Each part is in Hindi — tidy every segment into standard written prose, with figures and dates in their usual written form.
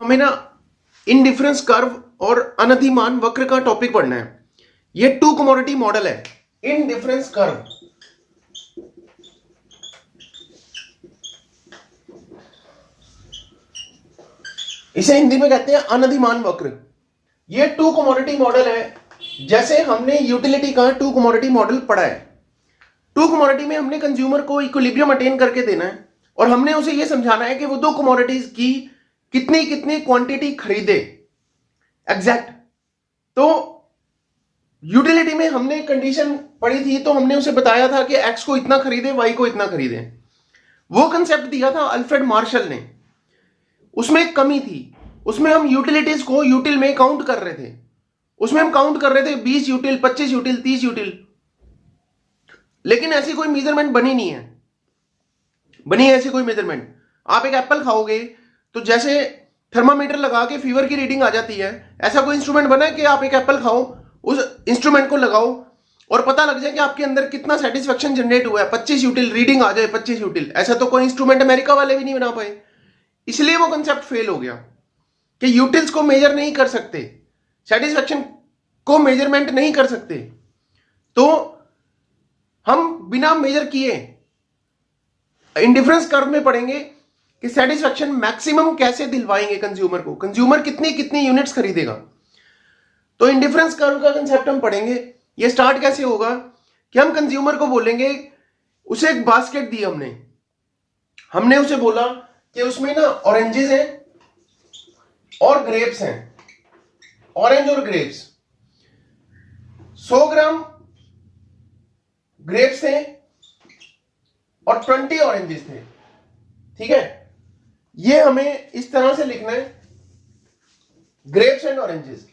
हमें ना इनडिफरेंस कर्व और अनधिमान वक्र का टॉपिक पढ़ना है। ये टू कमोडिटी मॉडल है। इनडिफरेंस कर्व, इसे हिंदी में कहते हैं अनधिमान वक्र। ये टू कमोडिटी मॉडल है। जैसे हमने यूटिलिटी का टू कमोडिटी मॉडल पढ़ा है। टू कमोडिटी में हमने कंज्यूमर को इक्विलिब्रियम अटेन करके देना है और हमने उसे यह समझाना है कि वो दो कमोडिटीज की कितनी कितनी क्वांटिटी खरीदे एग्जैक्ट। तो यूटिलिटी में हमने कंडीशन पढ़ी थी, तो हमने उसे बताया था कि एक्स को इतना खरीदे, वाई को इतना खरीदे। वो कंसेप्ट दिया था अल्फ्रेड मार्शल ने। उसमें एक कमी थी, उसमें हम यूटिलिटीज को यूटिल में काउंट कर रहे थे। उसमें हम काउंट कर रहे थे 20 यूटिल, 25 यूटिल, 30 यूटिल, लेकिन ऐसी कोई मेजरमेंट बनी नहीं है। बनी है ऐसी कोई मेजरमेंट। आप एक एप्पल खाओगे तो जैसे थर्मामीटर लगा के फीवर की रीडिंग आ जाती है, ऐसा कोई इंस्ट्रूमेंट बना है कि आप एक एप्पल खाओ, उस इंस्ट्रूमेंट को लगाओ और पता लग जाए कि आपके अंदर कितना सेटिस्फेक्शन जनरेट हुआ है, 25 यूटिल रीडिंग आ जाए, 25 यूटिल। ऐसा तो कोई इंस्ट्रूमेंट अमेरिका वाले भी नहीं बना पाए। इसलिए वो कंसेप्ट फेल हो गया कि यूटिल्स को मेजर नहीं कर सकते, सेटिस्फेक्शन को मेजरमेंट नहीं कर सकते। तो हम बिना मेजर किए इंडिफरेंस कर्व में पढ़ेंगे कि सेटिस्फेक्शन मैक्सिमम कैसे दिलवाएंगे कंज्यूमर को, कंज्यूमर कितनी कितनी यूनिट्स खरीदेगा। तो इंडिफरेंस कर्व का कंसेप्ट हम पढ़ेंगे। ये स्टार्ट कैसे होगा कि हम कंज्यूमर को बोलेंगे, उसे एक बास्केट दी हमने उसे बोला कि उसमें ना ऑरेंजेस हैं और ग्रेप्स हैं, ऑरेंज और ग्रेप्स। 100 ग्राम ग्रेप्स थे और 20 ऑरेंजेस थे। ठीक है, ये हमें इस तरह से लिखना है, ग्रेप्स एंड ऑरेंजेस।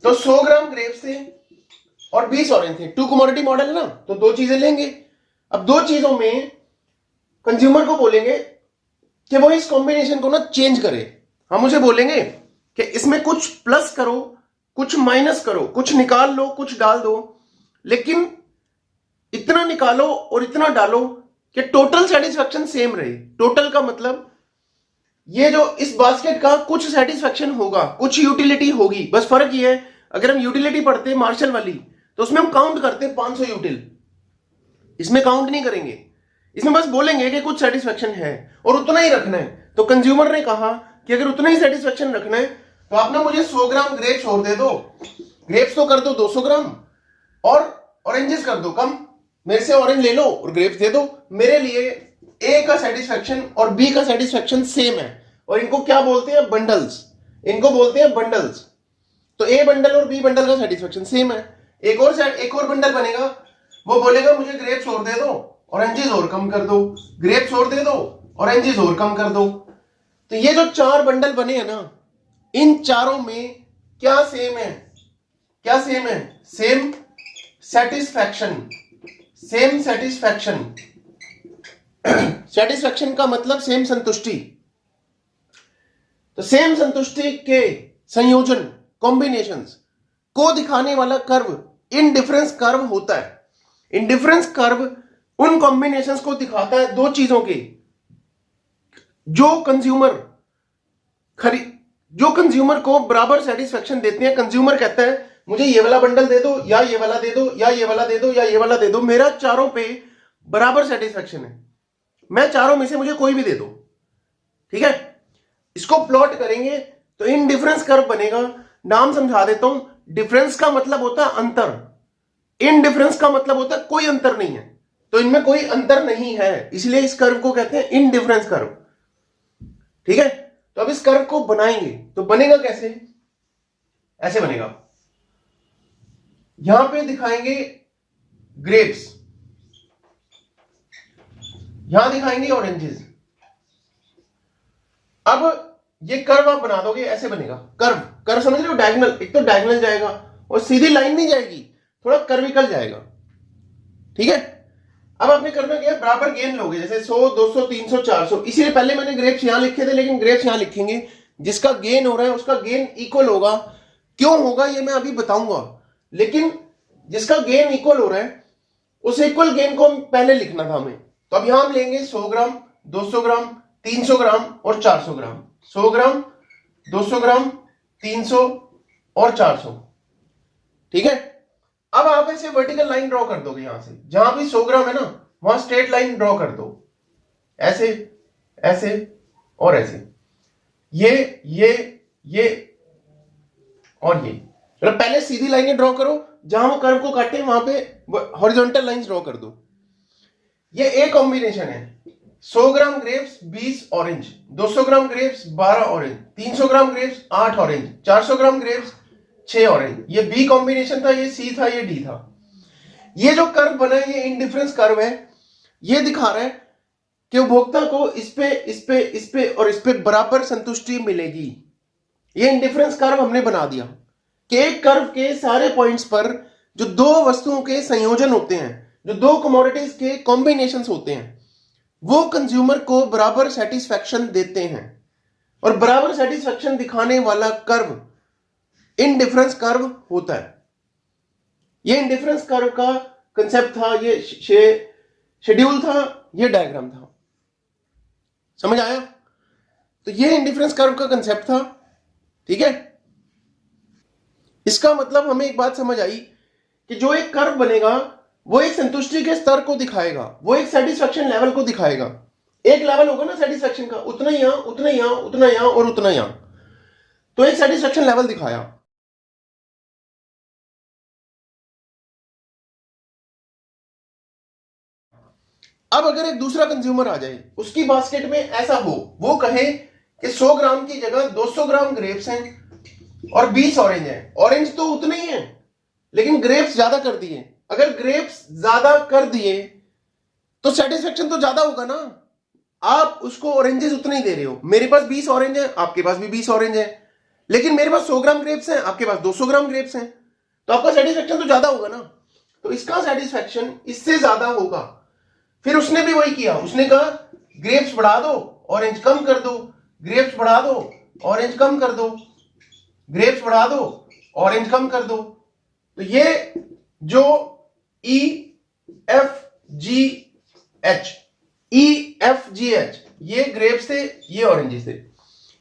तो 100 ग्राम ग्रेप्स थे और 20 ऑरेंज थे। टू कमोडिटी मॉडल है ना, तो दो चीजें लेंगे। अब दो चीजों में कंज्यूमर को बोलेंगे कि वो इस कॉम्बिनेशन को ना चेंज करे। हम उसे बोलेंगे कि इसमें कुछ प्लस करो, कुछ माइनस करो, कुछ निकाल लो, कुछ डाल दो, लेकिन इतना निकालो और इतना डालो कि टोटल सेटिस्फेक्शन सेम रहे। टोटल का मतलब ये जो इस बास्केट का कुछ सेटिस्फेक्शन होगा, कुछ यूटिलिटी होगी। बस फर्क ये है, अगर हम यूटिलिटी पढ़ते मार्शल वाली तो उसमें हम काउंट करते 500 यूटिल, इसमें काउंट नहीं करेंगे। इसमें बस बोलेंगे कि कुछ सेटिस्फेक्शन है और उतना ही रखना है। तो कंज्यूमर ने कहा कि अगर उतना ही सेटिस्फेक्शन रखना है तो आप ना मुझे 100 ग्राम ग्रेप्स और दे दो, ग्रेप्स तो कर दो 200 ग्राम और ऑरेंजेस कर दो कम, मेरे से ऑरेंज ले लो और ग्रेप्स दे दो। मेरे लिए ए का सेटिस्फेक्शन और बी का सेटिस्फेक्शन सेम है और इनको क्या बोलते हैं, बंडल्स। इनको बोलते हैं बंडल्स। तो ए बंडल और बी बंडल का सेटिस्फेक्शन सेम है। एक और बंडल बनेगा, वो बोलेगा मुझे ग्रेप्स और दे दो, ऑरेंजेस और कम कर दो, ग्रेप्स और दे दो, ऑरेंजेस और कम कर दो। तो ये जो 4 बंडल बने हैं ना, इन चारों में क्या सेम है, क्या सेम है, same satisfaction. Same satisfaction, satisfaction का मतलब सेम संतुष्टि। तो सेम संतुष्टि के संयोजन, कॉम्बिनेशंस को दिखाने वाला कर्व इनडिफरेंस कर्व होता है। इनडिफरेंस कर्व उन कॉम्बिनेशंस को दिखाता है दो चीजों के, जो कंज्यूमर को बराबर सेटिस्फेक्शन देते हैं। कंज्यूमर कहता है मुझे ये वाला बंडल दे दो, या ये वाला दे दो, या ये वाला दे दो, या ये वाला दे दो, मेरा चारों पे बराबर सेटिस्फेक्शन है, मैं चारों में से मुझे कोई भी दे दो। ठीक है, इसको प्लॉट करेंगे तो इनडिफरेंस कर्व बनेगा। नाम समझा देता हूं, डिफरेंस का मतलब होता है अंतर, इनडिफरेंस का मतलब होता है कोई अंतर नहीं है। तो इनमें कोई अंतर नहीं है, इसलिए इस कर्व को कहते हैं इनडिफरेंस कर्व। ठीक है, तो अब इस कर्व को बनाएंगे तो बनेगा कैसे, ऐसे बनेगा। यहां पे दिखाएंगे ग्रेप्स, यहां दिखाएंगे ऑरेंजेस। अब ये कर्व आप बना दोगे, ऐसे बनेगा कर्व। कर्व समझ रहे हो, डायगोनल। एक तो डायगोनल जाएगा और सीधी लाइन नहीं जाएगी, थोड़ा कर्विकल जाएगा। ठीक है, अब आपने करना क्या है, बराबर गेन लोगे, जैसे 100, 200, 300, 400। इसीलिए पहले मैंने ग्रेप्स यहां लिखे थे, लेकिन ग्रेप्स यहां लिखेंगे। जिसका गेन हो रहा है उसका गेन इक्वल होगा। क्यों होगा ये मैं अभी बताऊंगा, लेकिन जिसका गेन इक्वल हो रहा है उस इक्वल गेन को पहले लिखना था हमें। तो अब यहां हम लेंगे 100 ग्राम, 200 ग्राम, 300 ग्राम और 400 ग्राम। 100 ग्राम, 200 ग्राम, 300 और 400। ठीक है। अब आप ऐसे वर्टिकल लाइन ड्रॉ कर दोगे, यहां से जहां भी 100 ग्राम है ना वहां स्ट्रेट लाइन ड्रॉ कर दो, ऐसे ऐसे और ऐसे, ये और ये। मतलब पहले सीधी लाइनें ड्रॉ करो, जहां वो कर्व को काटे वहां पे हॉरिजॉन्टल लाइंस ड्रॉ कर दो। ये ए कॉम्बिनेशन है। 100 ग्राम ग्रेप्स 20 ऑरेंज, 200 ग्राम ग्रेप्स 12 ऑरेंज, 300 ग्राम ग्रेप्स 8 ऑरेंज, 400 ग्राम ग्रेप्स 6 ऑरेंज। ये बी कॉम्बिनेशन था, ये सी था, ये डी था। ये जो कर्व बना है ये इंडिफरेंस कर्व है। ये दिखा रहा है कि उपभोक्ता को इस पे और इस पे बराबर संतुष्टि मिलेगी। ये इंडिफरेंस कर्व हमने बना दिया कि एक कर्व के सारे पॉइंट्स पर जो दो वस्तुओं के संयोजन होते हैं, जो दो कमोडिटीज के कॉम्बिनेशंस होते हैं, वो कंज्यूमर को बराबर सेटिस्फैक्शन देते हैं। और बराबर सेटिस्फैक्शन दिखाने वाला कर्व इंडिफरेंस कर्व होता है। ये इंडिफरेंस कर्व का कंसेप्ट था, ये शेड्यूल था, ये डायग्राम था। समझ आया? तो ये इंडिफरेंस कर्व का कंसेप्ट था। ठीक है। इसका मतलब हमें एक बात समझ आई कि जो एक कर्व बनेगा वो एक संतुष्टि के स्तर को दिखाएगा, वो एक सेटिस्फैक्शन लेवल को दिखाएगा। एक लेवल होगा ना सेटिस्फैक्शन का, उतना यहां, उतना यहां, उतना यहां और उतना यहां, तो एक सेटिस्फैक्शन लेवल दिखाया। अब अगर एक दूसरा कंज्यूमर आ जाए, उसकी बास्केट में ऐसा हो, वो कहे कि 100 ग्राम की जगह 200 ग्राम ग्रेप्स हैं और 20 ऑरेंज हैं। ऑरेंज तो उतने ही हैं लेकिन ग्रेप्स ज्यादा कर दिए। अगर ग्रेप्स ज्यादा कर दिए तो सेटिस्फैक्शन तो ज्यादा होगा ना। आप उसको ऑरेंजेस उतने ही दे रहे हो। मेरे पास 20 ऑरेंज है, आपके पास भी 20 ऑरेंज है, लेकिन मेरे पास 100 ग्राम ग्रेप्स हैं, आपके पास 200 ग्राम ग्रेप्स हैं, तो आपका सेटिस्फैक्शन तो ज्यादा होगा ना। तो इसका सेटिस्फैक्शन इससे ज्यादा होगा। फिर उसने भी वही किया, उसने कहा ग्रेप्स बढ़ा दो, ऑरेंज कम कर दो, ग्रेप्स बढ़ा दो, ऑरेंज कम कर दो, ग्रेप्स बढ़ा दो, ऑरेंज कम कर दो। तो ये जो E F G H, E F G H, ये ग्रेप्स थे, ये ऑरेंजेस थे।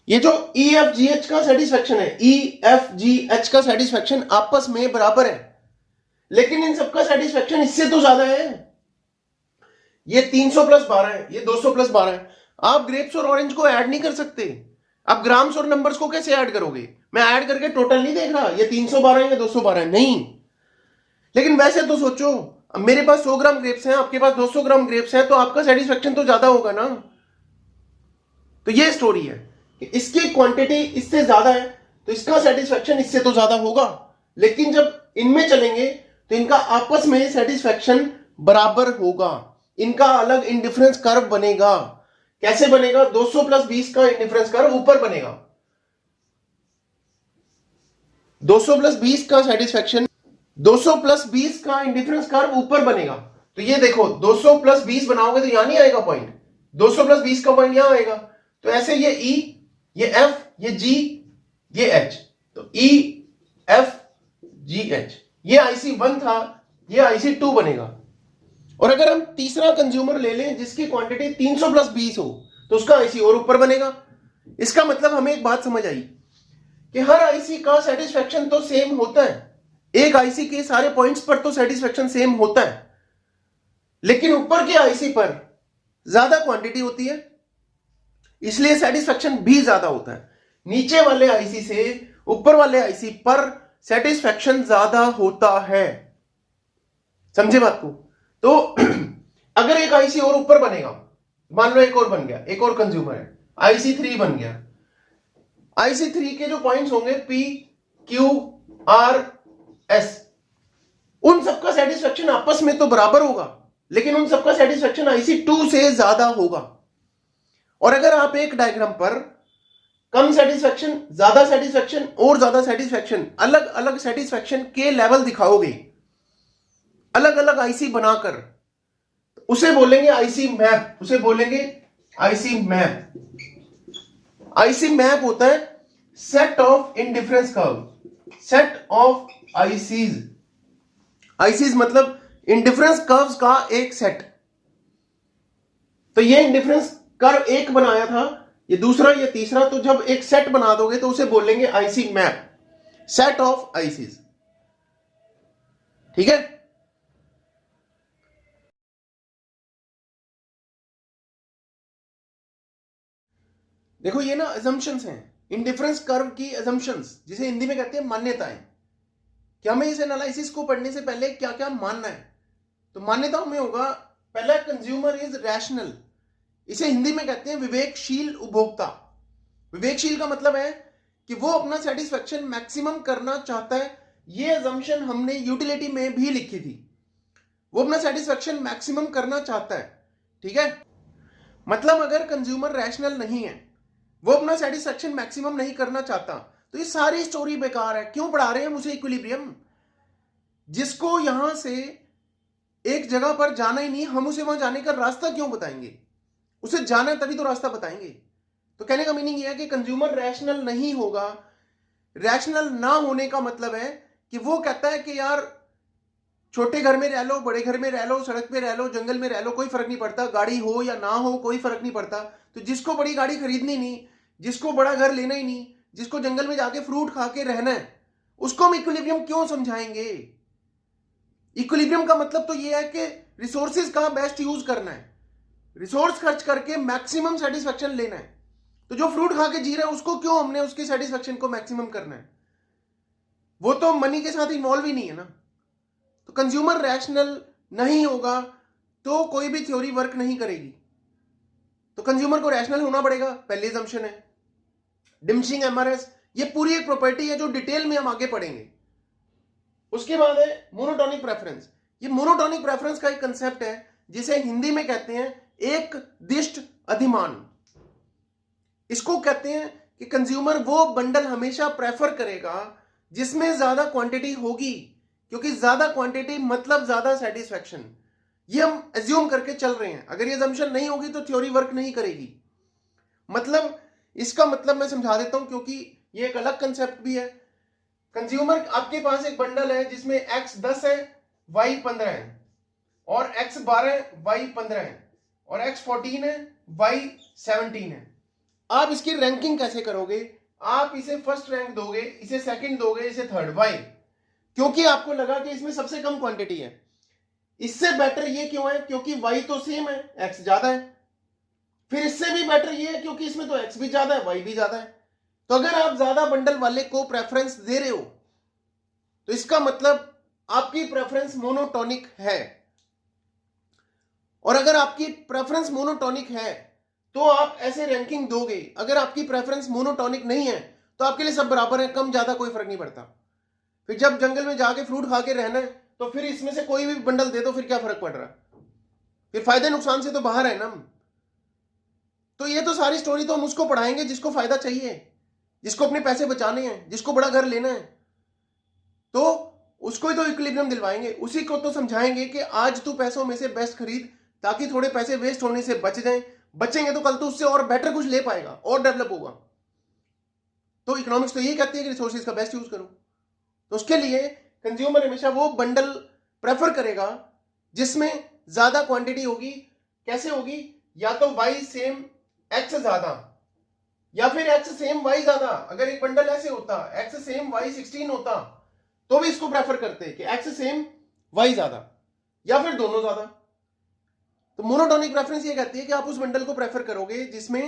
ये जो ई एफ जी एच का सेटिस्फैक्शन है, ई एफ जी एच का सेटिस्फैक्शन आपस में बराबर है, लेकिन इन सबका सेटिस्फैक्शन इससे तो ज्यादा है। ये 300 प्लस 12 है, ये 200 प्लस 12 है। आप ग्रेप्स और ऑरेंज को ऐड नहीं कर सकते। आप ग्राम्स और नंबर्स को कैसे ऐड करोगे? मैं ऐड करके टोटल नहीं देख रहा ये 312 है या 212 है, नहीं। लेकिन वैसे तो सोचो, मेरे पास 100 ग्राम ग्रेप्स हैं, आपके पास 200 ग्राम ग्रेप्स हैं, तो आपका सेटिस्फैक्शन तो ज्यादा होगा ना। तो ये स्टोरी है कि इसकी क्वांटिटी इससे ज्यादा है तो इसका सेटिस्फैक्शन इससे तो ज्यादा होगा, लेकिन जब इनमें चलेंगे तो इनका आपस में सेटिस्फैक्शन बराबर होगा। इनका अलग इंडिफरेंस कर्व बनेगा। कैसे बनेगा? 200 प्लस 20 का इंडिफरेंस कर्व ऊपर बनेगा। 200 प्लस 20 का सेटिस्फैक्शन, 200 प्लस 20 का इंडिफरेंस कर्व ऊपर बनेगा। तो ये देखो 200 प्लस 20 बनाओगे तो यहां नहीं आएगा पॉइंट, 200 प्लस 20 का पॉइंट यहां आएगा। तो ऐसे ये ई, ये एफ, ये जी, ये एच, तो ई एफ जी एच, ये आईसी 1 था, ये आईसी 2 बनेगा। और अगर हम तीसरा कंज्यूमर ले लें जिसकी क्वांटिटी 300 प्लस 20 हो तो उसका आईसी और ऊपर बनेगा। इसका मतलब हमें एक बात समझ आई कि हर आईसी का सेटिस्फैक्शन तो सेम होता है। एक आईसी के सारे पॉइंट्स पर तो सेटिस्फैक्शन सेम होता है, लेकिन ऊपर के आईसी पर ज्यादा क्वांटिटी होती है, इसलिए सेटिस्फैक्शन भी ज्यादा होता है। नीचे वाले आईसी से ऊपर वाले आईसी पर सेटिस्फैक्शन ज्यादा होता है। समझे बात को? तो अगर एक आईसी और ऊपर बनेगा, मान लो एक और बन गया, एक और कंज्यूमर है, आईसी 3 बन गया। आईसी 3 के जो पॉइंट्स होंगे पी, क्यू, आर, एस, उन सबका सेटिस्फैक्शन आपस में तो बराबर होगा, लेकिन उन सबका सेटिस्फैक्शन आईसी 2 से ज्यादा होगा। और अगर आप एक डायग्राम पर कम सेटिस्फैक्शन, ज्यादा सेटिस्फैक्शन और ज्यादा सेटिस्फैक्शन, अलग अलग सेटिस्फैक्शन के लेवल दिखाओगे अलग अलग आईसी बनाकर, उसे बोलेंगे आईसी मैप, उसे बोलेंगे आईसी मैप। आईसी मैप होता है set of indifference curve, set of ICs. ICs मतलब इंडिफरेंस कर्व्स का एक सेट। तो ये इंडिफरेंस कर्व एक बनाया था, ये दूसरा, ये तीसरा, तो जब एक सेट बना दोगे तो उसे बोलेंगे IC map, set of ICs. ठीक है। देखो ये ना अजम्पशंस हैं, इंडिफरेंस कर्व की अजम्पशंस, जिसे हिंदी में कहते हैं मान्यताएं, कि हमें इस एनालिसिस को पढ़ने से पहले क्या क्या मानना है। तो मान्यताओं में होगा पहला, कंज्यूमर इज रैशनल, इसे हिंदी में कहते हैं विवेकशील उपभोक्ता। विवेकशील का मतलब है कि वो अपना सेटिस्फेक्शन मैक्सिमम करना चाहता है। ये अजम्पशन हमने यूटिलिटी में भी लिखी थी, वो अपना सेटिस्फेक्शन मैक्सिमम करना चाहता है। ठीक है, मतलब अगर कंज्यूमर रैशनल नहीं है, वो अपना सेटिस्फेक्शन मैक्सिमम नहीं करना चाहता, तो ये सारी स्टोरी बेकार है। क्यों पढ़ा रहे हैं मुझे इक्विलिब्रियम? जिसको यहां से एक जगह पर जाना ही नहीं, हम उसे वहां जाने का रास्ता क्यों बताएंगे? उसे जाना है तभी तो रास्ता बताएंगे। तो कहने का मीनिंग यह है कि कंज्यूमर रैशनल नहीं होगा। रैशनल ना होने का मतलब है कि वो कहता है कि यार छोटे घर में रह लो, बड़े घर में रह लो, सड़क पे रह लो, जंगल में रह लो, कोई फर्क नहीं पड़ता, गाड़ी हो या ना हो कोई फर्क नहीं पड़ता। तो जिसको बड़ी गाड़ी खरीदनी नहीं, जिसको बड़ा घर लेना ही नहीं, जिसको जंगल में जाके फ्रूट खा के रहना है, उसको हम इक्विलिब्रियम क्यों समझाएंगे? इक्विलिब्रियम का मतलब तो यह है कि रिसोर्सेज का बेस्ट यूज करना है, रिसोर्स खर्च करके मैक्सिमम सेटिस्फेक्शन लेना है। तो जो फ्रूट खा के जी रहा है उसको क्यों हमने उसके सेटिस्फेक्शन को मैक्सिमम करना है? वो तो मनी के साथ इन्वॉल्व ही नहीं है ना। तो कंज्यूमर रैशनल नहीं होगा तो कोई भी थ्योरी वर्क नहीं करेगी। तो कंज्यूमर को रैशनल होना पड़ेगा, पहली असम्पशन है। डिमिनिशिंग एमआरएस, ये पूरी एक प्रॉपर्टी है जो डिटेल में हम आगे पढ़ेंगे। उसके बाद है मोनोटोनिक प्रेफरेंस। ये मोनोटोनिक प्रेफरेंस का एक कंसेप्ट है जिसे हिंदी में कहते हैं एक दिष्ट अधिमान। इसको कहते हैं कि कंज्यूमर वो बंडल हमेशा प्रेफर करेगा जिसमें ज्यादा क्वांटिटी होगी, क्योंकि ज्यादा क्वांटिटी मतलब ज्यादा सेटिस्फेक्शन। ये हम एज्यूम करके चल रहे हैं। अगर ये असम्पशन नहीं होगी तो थ्योरी वर्क नहीं करेगी। मतलब इसका मतलब मैं समझा देता हूं, क्योंकि ये एक अलग कंसेप्ट भी है। कंज्यूमर, आपके पास एक बंडल है जिसमें x 10 है, y 15 है, और x 12 y 15 है, और x 14 है, y 17 है। आप इसकी रैंकिंग कैसे करोगे? आप इसे फर्स्ट रैंक दोगे, इसे सेकंड दोगे, इसे थर्ड। वाई? क्योंकि आपको लगा कि इसमें सबसे कम क्वांटिटी है। इससे बेटर ये क्यों है? क्योंकि y तो सेम है, x ज्यादा है। फिर इससे भी बेटर ये है क्योंकि इसमें तो x भी ज्यादा है, y भी ज्यादा है। तो अगर आप ज्यादा बंडल वाले को प्रेफरेंस दे रहे हो तो इसका मतलब आपकी प्रेफरेंस मोनोटोनिक है। और अगर आपकी प्रेफरेंस मोनोटोनिक है तो आप ऐसे रैंकिंग दोगे। अगर आपकी प्रेफरेंस मोनोटोनिक नहीं है तो आपके लिए सब बराबर है, कम ज्यादा कोई फर्क नहीं पड़ता। फिर जब जंगल में जाके फ्रूट खा के रहना है तो फिर इसमें से कोई भी बंडल दे दो, फिर क्या फर्क पड़ रहा है? फिर फायदे नुकसान से तो बाहर है ना हम। तो ये तो सारी स्टोरी तो हम उसको पढ़ाएंगे जिसको फायदा चाहिए, जिसको अपने पैसे बचाने हैं, जिसको बड़ा घर लेना है, तो उसको ही तो इक्विलिब्रियम दिलवाएंगे। उसी को तो समझाएंगे कि आज तू पैसों में से बेस्ट खरीद ताकि थोड़े पैसे वेस्ट होने से बच जाएं। बचेंगे तो कल तो उससे और बेटर कुछ ले पाएगा और डेवलप होगा। तो इकोनॉमिक्स तो ये कहती है कि रिसोर्सेज का बेस्ट यूज करो। तो उसके लिए कंज्यूमर हमेशा वो बंडल प्रेफर करेगा जिसमें ज्यादा क्वांटिटी होगी। कैसे होगी? या तो y सेम x ज्यादा, या फिर x सेम y ज्यादा। अगर एक बंडल ऐसे होता, x सेम y 16 होता, तो भी इसको प्रेफर करते कि x सेम y ज्यादा, या फिर दोनों ज्यादा। तो मोनोटोनिक प्रेफरेंस ये कहती है कि आप उस बंडल को प्रेफर करोगे जिसमें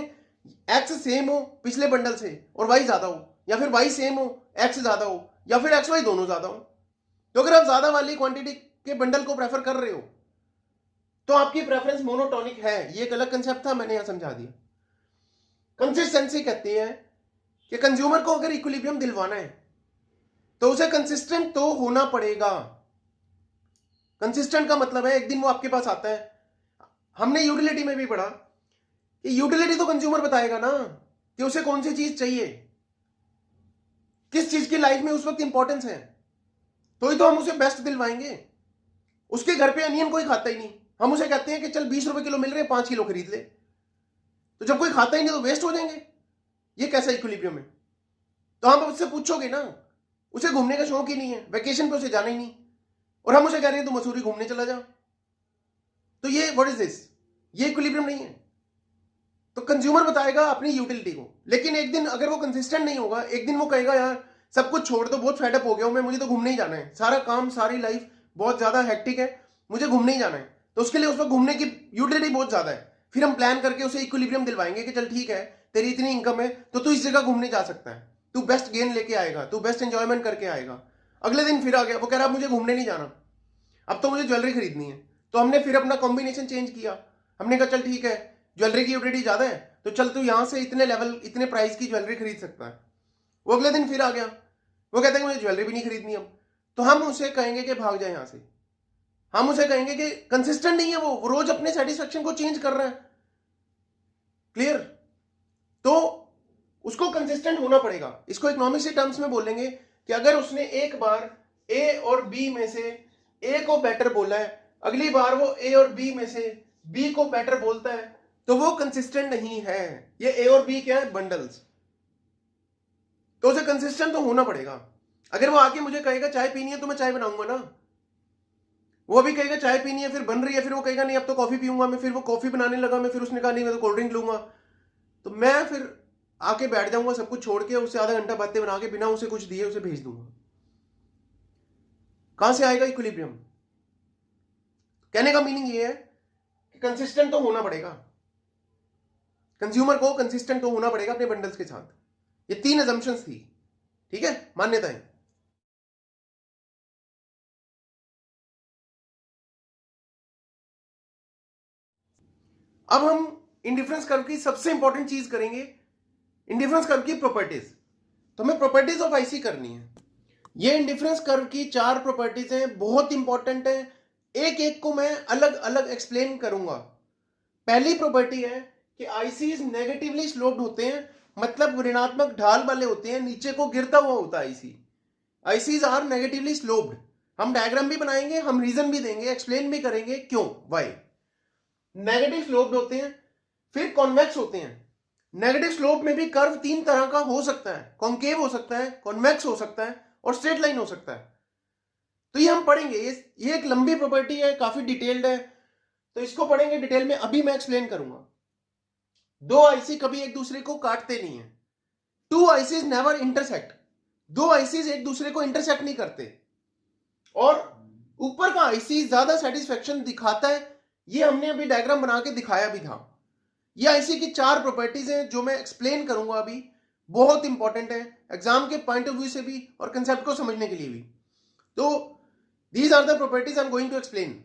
x सेम हो पिछले बंडल से और y ज्यादा हो, या फिर y सेम हो x ज्यादा हो, या फिर x y दोनों ज्यादा हो। तो अगर आप ज्यादा वाली क्वांटिटी के बंडल को प्रेफर कर रहे हो तो आपकी प्रेफरेंस मोनोटोनिक है। ये एक अलग कंसेप्ट था, मैंने यहां समझा दिया। कंसिस्टेंसी कहती है कि कंज्यूमर को अगर इक्विलिब्रियम दिलवाना है तो उसे कंसिस्टेंट तो होना पड़ेगा। कंसिस्टेंट का मतलब है एक दिन वो आपके पास आता है। हमने यूटिलिटी में भी पढ़ा कि यूटिलिटी तो कंज्यूमर बताएगा ना कि उसे कौन सी चीज चाहिए, किस चीज की लाइफ में उस वक्त इंपॉर्टेंस है, तो ही तो हम उसे बेस्ट दिलवाएंगे। उसके घर पे अनियन कोई खाता ही नहीं, हम उसे कहते हैं कि चल 20 रुपए किलो मिल रहे हैं 5 किलो खरीद ले। तो जब कोई खाता ही नहीं तो वेस्ट हो जाएंगे। ये कैसा इक्विलिब्रियम है? तो हम उससे पूछोगे ना, उसे घूमने का शौक ही नहीं है, वेकेशन पे उसे जाना ही नहीं, और हम उसे कह रहे हैं तू मसूरी घूमने चला जा। तो ये व्हाट इज दिस? ये इक्विलिब्रियम नहीं है। तो कंज्यूमर बताएगा अपनी यूटिलिटी को, लेकिन एक दिन अगर वो कंसिस्टेंट नहीं होगा, एक दिन वो कहेगा यार सब कुछ छोड़ दो, बहुत फेडअप हो गया हूं मैं, मुझे तो घूमने ही जाना है, सारा काम सारी लाइफ बहुत ज्यादा हेक्टिक है, मुझे घूमने ही जाना है, तो उसके लिए उस पर घूमने की यूटिलिटी बहुत ज्यादा है। फिर हम प्लान करके उसे इक्विलिब्रियम दिलवाएंगे कि चल ठीक है तेरी इतनी इनकम है तो तू इस जगह घूमने जा सकता है, तू बेस्ट गेन लेके आएगा, तू बेस्ट एंजॉयमेंट करके आएगा। अगले दिन फिर आ गया, वो कह रहा मुझे घूमने नहीं जाना, अब तो मुझे ज्वेलरी खरीदनी है। तो हमने फिर अपना कॉम्बिनेशन चेंज किया, हमने कहा चल ठीक है ज्वेलरी की यूटिलिटी ज्यादा है तो चल तू यहां से इतने लेवल इतने प्राइस की ज्वेलरी खरीद सकता है। वो अगले दिन फिर आ गया, वो कहता है मुझे ज्वेलरी भी नहीं खरीदनी अब। तो हम उसे कहेंगे कि भाग जाए यहां से, हम उसे कहेंगे कि कंसिस्टेंट नहीं है, वो रोज अपने सेटिस्फेक्शन को चेंज कर रहा है। क्लियर? तो उसको कंसिस्टेंट होना पड़ेगा। इसको इकोनॉमिक्स के टर्म्स में बोलेंगे कि अगर उसने एक बार ए और बी में से ए को बेटर बोला है, अगली बार वो ए और बी में से बी को बेटर बोलता है, तो वो कंसिस्टेंट नहीं है। ये ए और बी क्या है? बंडल्स। तो उसे कंसिस्टेंट तो होना पड़ेगा। अगर वो आके मुझे कहेगा चाय पीनी है तो मैं चाय बनाऊंगा ना, वो भी कहेगा चाय पीनी है, फिर बन रही है, फिर वो कहेगा नहीं अब तो कॉफी पीऊंगा मैं, फिर वो कॉफी बनाने लगा मैं, फिर उसने कहा नहीं मैं तो कोल्ड ड्रिंक लूंगा, तो मैं फिर आके बैठ जाऊंगा सब कुछ छोड़ के, उससे आधा घंटा बातें बना के बिना उसे कुछ दिए उसे भेज दूंगा। कहां से आएगा इक्विलिब्रियम? कहने का मीनिंग ये है कि कंसिस्टेंट तो होना पड़ेगा, कंज्यूमर को कंसिस्टेंट तो होना पड़ेगा अपने बंडल्स के साथ। ये 3 अजम्पशंस थी, ठीक है, मान्यताएं। अब हम इंडिफरेंस कर्व की सबसे इंपॉर्टेंट चीज करेंगे, इंडिफरेंस कर्व की प्रॉपर्टीज। तो हमें प्रॉपर्टीज ऑफ आईसी करनी है। ये इंडिफरेंस कर्व की 4 प्रॉपर्टीज हैं, बहुत इंपॉर्टेंट है, एक एक को मैं अलग अलग एक्सप्लेन करूंगा। पहली प्रॉपर्टी है कि आईसीज नेगेटिवली स्लोप्ड होते हैं, मतलब ऋणात्मक ढाल वाले होते हैं, नीचे को गिरता हुआ होता है IC. ICs are negatively sloped. हम डायग्राम भी बनाएंगे, हम रीजन भी देंगे, एक्सप्लेन भी करेंगे क्यों, व्हाई। नेगेटिव स्लोप्ड होते हैं। फिर कॉन्वेक्स होते हैं। नेगेटिव स्लोप में भी कर्व 3 तरह का हो सकता है, कॉन्केव हो सकता है, कॉन्वेक्स हो सकता है और स्ट्रेट लाइन हो सकता है। तो ये हम पढ़ेंगे, ये एक लंबी प्रॉपर्टी है, काफी डिटेल्ड है, तो इसको पढ़ेंगे डिटेल में। अभी मैं एक्सप्लेन करूंगा। 2 आईसी कभी एक दूसरे को काटते नहीं है। 2 आईसीज नेवर इंटरसेक्ट। 2 आईसीज एक दूसरे को इंटरसेक्ट नहीं करते। और ऊपर का आईसी ज्यादा सेटिस्फेक्शन दिखाता है, ये हमने अभी डायग्राम बना के दिखाया भी था। ये आईसी की 4 प्रॉपर्टीज हैं जो मैं एक्सप्लेन करूंगा अभी, बहुत इंपॉर्टेंट है एग्जाम के पॉइंट ऑफ व्यू से भी और कंसेप्ट को समझने के लिए भी। तो these are the properties I am going to explain.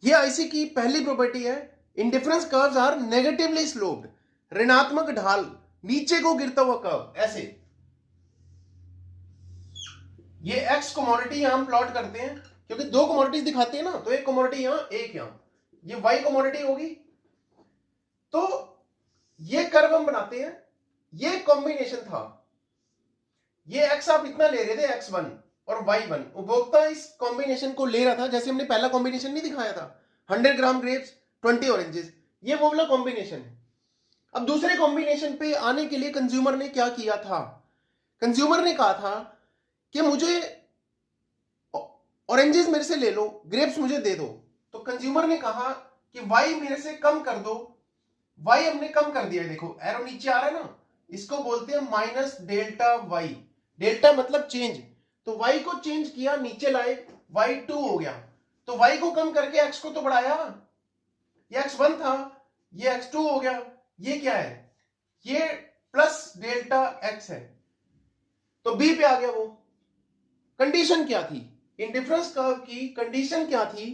ये आईसी की पहली प्रॉपर्टी है, indifference curves are negatively sloped, ऋणात्मक ढाल, नीचे को गिरता हुआ कर्व ऐसे। ये एक्स कमोडिटी यहां हम प्लॉट करते हैं, क्योंकि 2 कमोडिटीज दिखाते हैं ना, तो एक कमोडिटी यहां एक यहां, ये वाई कमोडिटी होगी। तो ये कर्व हम बनाते हैं, ये कॉम्बिनेशन था, ये एक्स आप इतना ले रहे थे x1 और y1, उपभोक्ता इस कॉम्बिनेशन को ले रहा था, जैसे हमने पहला कॉम्बिनेशन नहीं दिखाया था 100 ग्राम ग्रेप्स 20 ऑरेंजेस, ये वो वाला कॉम्बिनेशन है। अब दूसरे कॉम्बिनेशन पे आने के लिए कंज्यूमर ने क्या किया था? कंज्यूमर ने कहा था कि मुझे ऑरेंजेस मेरे से ले लो, ग्रेप्स मुझे दे दो। तो कंज्यूमर ने कहा कि y मेरे से कम कर दो, y हमने कम कर दिया, देखो एरो नीचे आ रहा है ना, इसको बोलते हैं माइनस डेल्टा y। डेल्टा मतलब चेंज, तो y को चेंज किया, नीचे लाए, y2 हो गया। तो y को कम करके x को तो बढ़ाया, ये x1 था, ये x2 हो गया, ये क्या है? ये प्लस डेल्टा x है। तो b पे आ गया वो। कंडीशन क्या थी? इंडिफरेंस कर्व की कंडीशन क्या थी?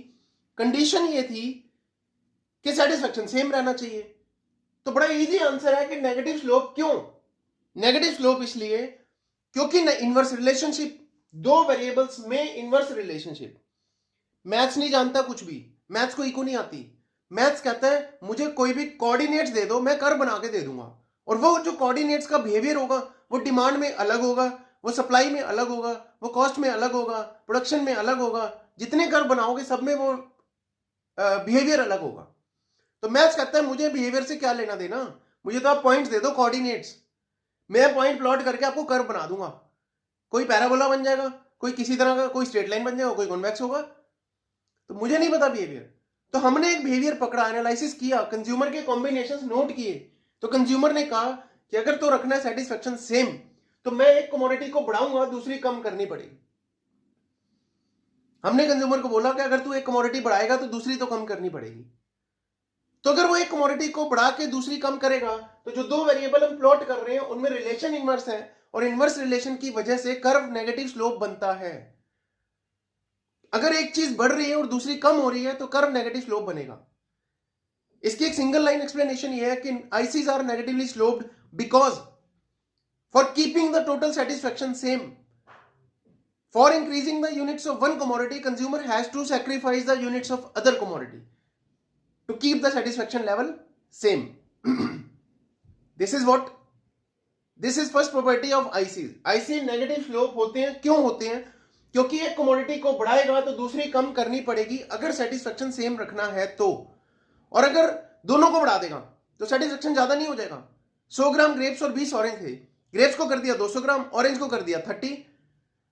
कंडीशन ये थी कि सेटिस्फेक्शन सेम रहना चाहिए। तो बड़ा इजी आंसर है कि नेगेटिव स्लोप। क्यों नेगेटिव स्लोप? इसलिए क्योंकि इनवर्स रिलेशनशिप, 2 वेरिएबल्स में इनवर्स रिलेशनशिप, मैथ्स नहीं जानता कुछ भी, मैथ्स को इको नहीं आती। मैथ्स कहता है मुझे कोई भी कोऑर्डिनेट्स दे दो, मैं कर्व बना के दे दूंगा, और वो जो कोऑर्डिनेट्स का बिहेवियर होगा वो डिमांड में अलग होगा, वो सप्लाई में अलग होगा, वो कॉस्ट में अलग होगा, प्रोडक्शन में अलग होगा, जितने कर्व बनाओगे सब में वो बिहेवियर अलग होगा। तो मैथ्स कहता है मुझे बिहेवियर से क्या लेना देना, मुझे तो आप पॉइंट्स दे दो, कोऑर्डिनेट्स, मैं पॉइंट प्लॉट करके आपको कर्व बना दूंगा। कोई पैराबोला बन जाएगा, कोई किसी तरह का कोई स्ट्रेट लाइन बन जाएगा, कोई कॉन्वेक्स होगा। तो मुझे नहीं पता बिहेवियर, तो हमने एक बिहेवियर पकड़ा, एनालिसिस किया, कंज्यूमर के कॉम्बिनेशंस नोट किए। तो कंज्यूमर ने कहा कि अगर तो रखना है सेटिस्फेक्शन सेम, तो मैं एक कमोडिटी को बढ़ाऊंगा, दूसरी कम करनी पड़ेगी। हमने कंज्यूमर को बोला कि अगर तू एक कमोडिटी बढ़ाएगा तो दूसरी तो कम करनी पड़ेगी। तो अगर वो एक कमोडिटी को बढ़ा के दूसरी कम करेगा, तो जो दो वेरिएबल हम प्लॉट कर रहे हैं उनमें रिलेशन इनवर्स है, और इनवर्स रिलेशन की वजह से कर्व नेगेटिव स्लोप बनता है। अगर एक चीज बढ़ रही है और दूसरी कम हो रही है तो कर्व नेगेटिव स्लोप बनेगा। इसकी एक सिंगल लाइन एक्सप्लेनेशन ये है कि ICs are negatively sloped because for keeping the total satisfaction same, for increasing the units of one commodity, consumer has to sacrifice the units of other commodity to keep the satisfaction level same. This is first property of ICs. IC negative slope होते हैं, क्यों होते हैं? क्योंकि एक commodity को बढ़ाएगा तो दूसरी कम करनी पड़ेगी अगर satisfaction same रखना है तो, और अगर दोनों को बढ़ा देगा तो satisfaction ज्यादा नहीं हो जाएगा। 100 ग्राम ग्रेप्स और 20 ऑरेंज थे, ग्रेप्स को कर दिया 200 ग्राम, ऑरेंज को कर दिया 30,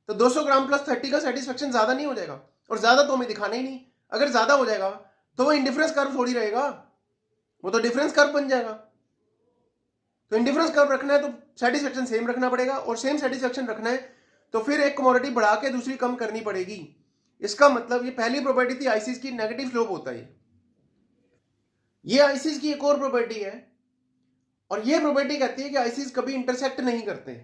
तो 200 ग्राम प्लस 30 का सेटिस्फेक्शन ज्यादा नहीं हो जाएगा, और ज्यादा तो हमें दिखाना ही नहीं। अगर ज्यादा हो जाएगा तो वो इंडिफरेंस कर्व थोड़ी रहेगा, वो तो डिफरेंस कर्व बन जाएगा। तो इंडिफरेंस कर्व रखना है तो सेटिस्फेक्शन सेम रखना पड़ेगा, और सेम सेटिस्फेक्शन रखना है तो फिर एक कमोडिटी बढ़ा के दूसरी कम करनी पड़ेगी। इसका मतलब ये पहली प्रॉपर्टी थी आईसीज की, नेगेटिव स्लोप होता है। ये आईसीज की एक और प्रॉपर्टी है, और ये प्रॉपर्टी कहती है कि आईसीज कभी इंटरसेक्ट नहीं करते।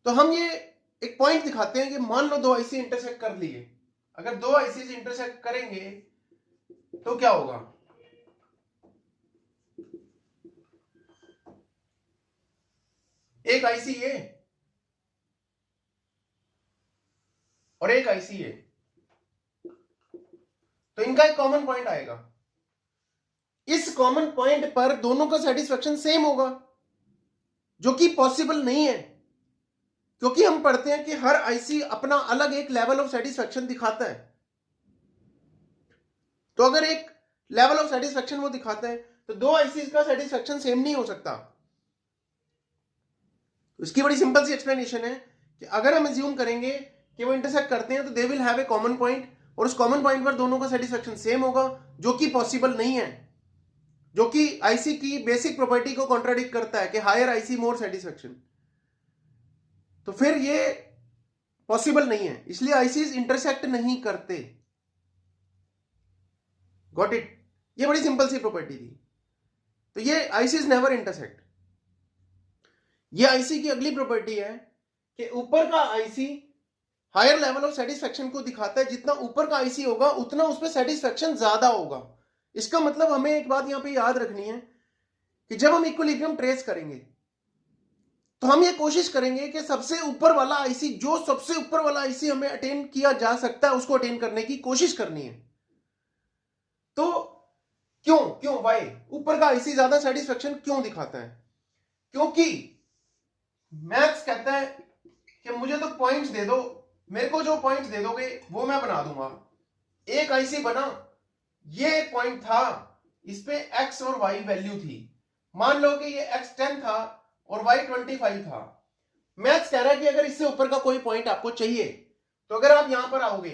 तो हम ये एक पॉइंट दिखाते हैं कि मान लो दो आईसी इंटरसेक्ट कर लिए, अगर दो आईसी इंटरसेक्ट करेंगे तो क्या होगा? एक आईसी ये और एक आईसी ये, तो इनका एक कॉमन पॉइंट आएगा। इस कॉमन पॉइंट पर दोनों का सेटिस्फेक्शन सेम होगा, जो कि पॉसिबल नहीं है, क्योंकि हम पढ़ते हैं कि हर आईसी अपना अलग एक लेवल ऑफ सेटिस्फेक्शन दिखाता है। तो अगर एक लेवल ऑफ सेटिस्फेक्शन वो दिखाता है तो दो आईसी का सेटिस्फेक्शन सेम नहीं हो सकता। इसकी बड़ी सिंपल सी एक्सप्लेनेशन है कि अगर हम एज्यूम करेंगे कि वो इंटरसेक्ट करते हैं तो they will have a common point, और उस कॉमन पॉइंट पर दोनों का सेटिस्फेक्शन सेम होगा, जो कि पॉसिबल नहीं है, जो कि आईसी की बेसिक प्रॉपर्टी को कॉन्ट्राडिक्ट करता है कि हायर आईसी मोर सेटिस्फेक्शन। तो फिर ये पॉसिबल नहीं है, इसलिए आईसीज इंटरसेक्ट नहीं करते। Got it? ये बड़ी सिंपल सी प्रॉपर्टी थी। तो ये आईसीज नेवर इंटरसेक्ट। ये आईसी की अगली प्रॉपर्टी है कि ऊपर का IC higher level of satisfaction को दिखाता है, जितना ऊपर का आईसी होगा उतना उस पर सेटिस्फेक्शन ज्यादा होगा। इसका मतलब हमें एक बात यहां पे याद रखनी है कि जब हम इक्विलिब्रियम ट्रेस करेंगे तो हम ये कोशिश करेंगे कि सबसे ऊपर वाला आईसी, जो सबसे ऊपर वाला आईसी हमें अटेन किया जा सकता है, उसको अटेन करने की कोशिश करनी है। तो क्यों वाई ऊपर का आईसी ज्यादा सेटिस्फेक्शन क्यों दिखाता है? क्योंकि मैथ्स कहता है कि मुझे तो पॉइंट्स दे दो, मेरे को जो पॉइंट्स दे दोगे वो मैं बना दूंगा। एक आईसी बना, ये एक पॉइंट था, इस पे एक्स और वाई वैल्यू थी। मान लो कि ये एक्स 10 था और y 25 था। मैथ्स कह रहा है कि अगर इससे ऊपर का कोई पॉइंट आपको चाहिए तो अगर आप यहां पर आओगे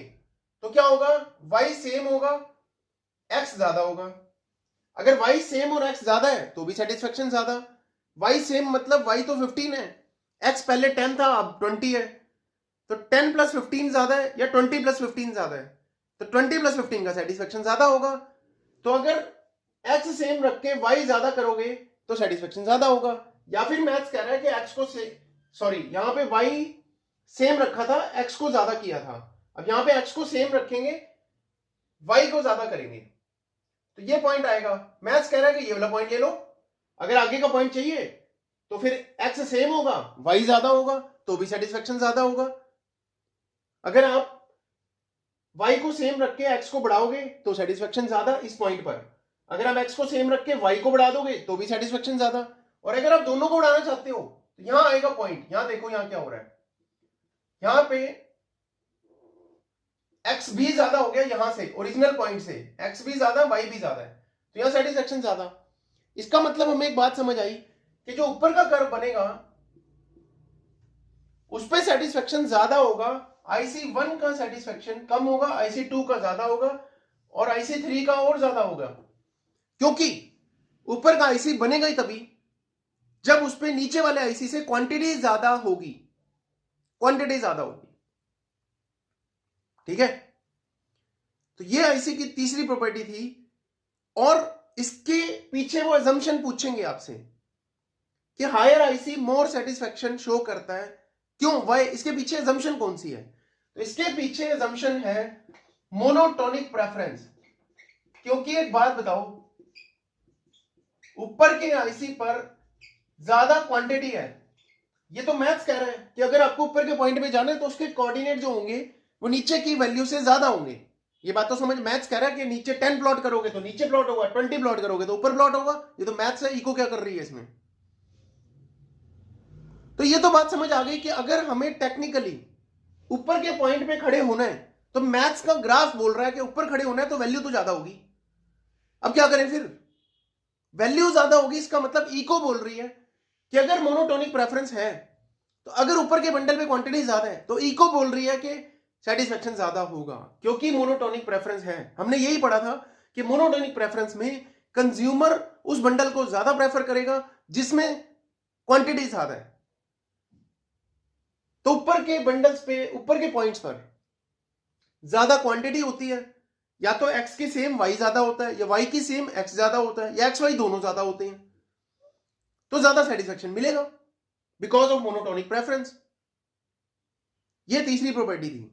तो क्या होगा? y सेम होगा, x ज्यादा होगा। अगर y सेम और x ज्यादा है तो भी सेटिस्फेक्शन ज्यादा। y सेम मतलब y तो 15 है, x पहले 10 था अब 20 है, तो 10 प्लस 15 ज्यादा है या 20 प्लस 15 ज्यादा है, तो 20 प्लस 15 का सेटिस्फेक्शन ज्यादा होगा। तो अगर x सेम रख के y ज्यादा करोगे तो सेटिस्फेक्शन ज्यादा होगा। या फिर मैथ्स कह रहा है कि x को यहां पे y सेम रखा था, x को ज्यादा किया था, अब यहां पे x को सेम रखेंगे, y को ज्यादा करेंगे, तो ये पॉइंट आएगा। मैथ्स कह रहा है कि ये वाला पॉइंट ले लो, अगर आगे का पॉइंट चाहिए तो फिर x सेम होगा, y ज्यादा होगा, तो भी सेटिस्फेक्शन ज्यादा होगा। अगर आप y को सेम रख के x को बढ़ाओगे तो सेटिस्फेक्शन ज्यादा इस पॉइंट पर, अगर आप x को सेम रख के y को बढ़ा दोगे तो भी सेटिस्फेक्शन ज्यादा। और अगर आप दोनों को बढ़ाना चाहते हो तो यहां आएगा पॉइंट, यहां देखो यहां क्या हो रहा है, यहां पे x भी ज्यादा हो गया, यहां से ओरिजिनल पॉइंट से x भी ज्यादा, y भी ज्यादा है, तो यहां सेटिस्फेक्शन ज्यादा। इसका मतलब हमें एक बात समझ आई कि जो ऊपर का कर्व बनेगा उस पर सेटिस्फेक्शन ज्यादा होगा, IC1 का सेटिस्फेक्शन कम होगा, IC2 का ज्यादा होगा और IC3 का और ज्यादा होगा। क्योंकि ऊपर का IC बनेगा ही तभी जब उस पे नीचे वाले IC से क्वांटिटी ज्यादा होगी, क्वांटिटी ज्यादा होगी। ठीक है, तो ये IC की तीसरी प्रॉपर्टी थी। और इसके पीछे वो अजम्पशन पूछेंगे आपसे कि higher IC more satisfaction show करता है, क्यों, वाई, इसके पीछे अजम्पशन कौन सी है? तो इसके पीछे अजम्पशन है मोनोटोनिक प्रेफरेंस। क्योंकि एक बात बताओ, ऊपर के IC पर ज्यादा क्वांटिटी है, ये तो मैथ्स कह रहा है कि अगर आपको ऊपर के पॉइंट पे जाना है तो उसके कोऑर्डिनेट जो होंगे वो नीचे की वैल्यू से ज्यादा होंगे। ये बात तो समझ, मैथ्स कह रहा है कि नीचे 10 प्लॉट करोगे तो नीचे प्लॉट होगा, 20 प्लॉट करोगे तो ऊपर प्लॉट होगा। ये तो मैथ्स है, इको क्या कर रही है इसमें? तो ये तो बात समझ आ गई कि अगर हमें टेक्निकली ऊपर के पॉइंट पे खड़े होना है तो मैथ्स का ग्राफ बोल रहा है कि ऊपर खड़े होना है तो वैल्यू तो ज्यादा होगी। अब क्या करें फिर? वैल्यू ज्यादा होगी, इसका मतलब इको बोल रही है कि अगर मोनोटोनिक प्रेफरेंस है तो अगर ऊपर के बंडल पे क्वांटिटी ज्यादा है तो इको बोल रही है कि सेटिस्फेक्शन ज्यादा होगा, क्योंकि मोनोटोनिक प्रेफरेंस है। हमने यही पढ़ा था कि मोनोटोनिक प्रेफरेंस में कंज्यूमर उस बंडल को ज्यादा प्रेफर करेगा जिसमें क्वांटिटी ज्यादा है। तो ऊपर के बंडल्स पे, ऊपर के पॉइंट्स पर ज्यादा क्वांटिटी होती है, या तो x की सेम y ज्यादा होता है या y की सेम x ज्यादा होता है या x y दोनों ज्यादा होते हैं, तो ज्यादा सेटिस्फेक्शन मिलेगा बिकॉज ऑफ मोनोटोनिक प्रेफरेंस। ये तीसरी प्रॉपर्टी थी।